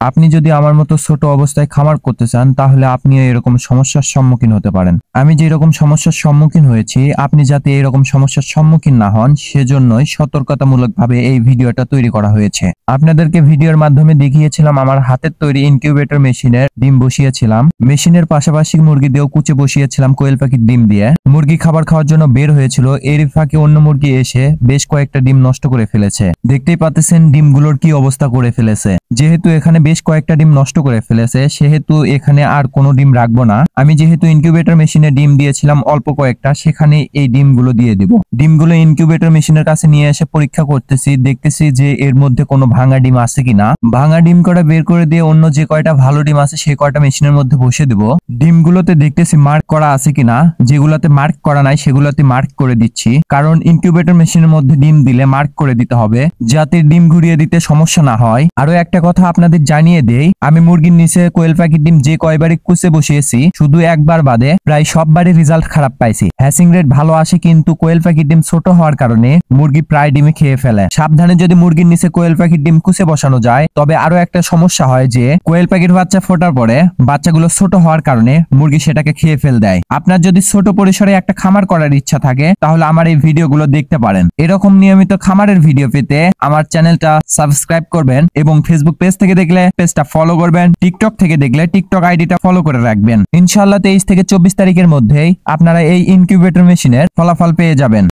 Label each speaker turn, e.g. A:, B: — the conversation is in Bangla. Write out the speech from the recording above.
A: আপনি যদি আমার মতো ছোট অবস্থায় খামার করতে চান তাহলে আপনি এরকম সমস্যার সম্মুখীন হতে পারেন। আমি যে এরকম সমস্যার সম্মুখীন হয়েছি আপনি যাতে এরকম সমস্যার সম্মুখীন না হন সেজন্যই সতর্কতামূলকভাবে এই ভিডিওটা তৈরি করা হয়েছে। আপনাদেরকে ভিডিওর মাধ্যমে দেখিয়েছিলাম আমার হাতের তৈরি ইনকিউবেটর মেশিনের ডিম বসিয়েছিলাম। মেশিনের পাশাপাশি মুরগি দিয়েও কুচে বসিয়েছিলাম কোয়েল পাখির ডিম দিয়ে। মুরগি খাবার খাওয়ার জন্য বের হয়েছিল, এরই ফাঁকে অন্য মুরগি এসে বেশ কয়েকটা ডিম নষ্ট করে ফেলেছে। দেখতেই পাচ্ছেন ডিমগুলোর কি অবস্থা করে ফেলেছে। যেহেতু এখানে বেশ কয়েকটা ডিম নষ্ট করে ফেলেছে সেহেতু এখানে আর কোনো ডিম রাখবো না। আমি যেহেতু ইনকিউবেটর মেশিনে ডিম দিয়েছিলাম অল্প কয়েকটা, সেখানে এই ডিমগুলো দিয়ে দিব। ডিমগুলো ইনকিউবেটর মেশিনের কাছে নিয়ে এসে পরীক্ষা করতেছি, দেখতেছি যে এর মধ্যে কোনো ভাঙা ডিম আছে কিনা। ভাঙা ডিম কটা বের করে দিয়ে অন্য যে কয়টা ভালো ডিম আছে সেই কয়টা মেশিনের মধ্যে বসে দেব। ডিমগুলোতে দেখতেছি মার্ক করা আছে কিনা, যেগুলোতে মার্ক করা নাই সেগুলোতে মার্ক করে দিচ্ছি, কারণ ইনকিউবেটর মেশিনের মধ্যে ডিম দিলে মার্ক করে দিতে হবে যাতে ডিম ঘুরিয়ে দিতে সমস্যা না হয়। আরো একটা কথা আপনাদের জানিয়ে দেই, আমি মুরগির নিচে কোয়েল পাখির ডিম যে কয়বারই কুচে বসিয়েছি শুধু একবার বাদে প্রায় সববারই রেজাল্ট খারাপ পাইছি। হ্যাচিং রেট ভালো আসে, কিন্তু কোয়েল পাখির ডিম ছোট হওয়ার কারণে মুরগি প্রায় ডিমে খেয়ে ফেলে। সাবধানে যদি মুরগির নিচে কোয়েল পাখির ডিম কুচে বসানো যায় তবে আরো একটা সমস্যা হয় যে কোয়েল পাখির বাচ্চা ফোটার পরে বাচ্চাগুলো ছোট হওয়ার কারণে মুরগি সেটাকে খেয়ে ফেল দেয়। আপনার যদি ছোট পরিসরে একটা খামার করার ইচ্ছা থাকে তাহলে আমার এই ভিডিওগুলো দেখতে পারেন। এরকম নিয়মিত খামারের ভিডিও পেতে আমার চ্যানেলটা সাবস্ক্রাইব করবেন এবং ফেসবুক পেজ থেকে দেখলে পেজটা ফলো করবেন, টিকটক থেকে দেখলে টিকটক আইডিটা ফলো করে রাখবেন। ইনশাআল্লাহ 23 থেকে 24 তারিখের মধ্যেই আপনারা এই ইনকিউবেটর মেশিনের ফলাফল পেয়ে যাবেন।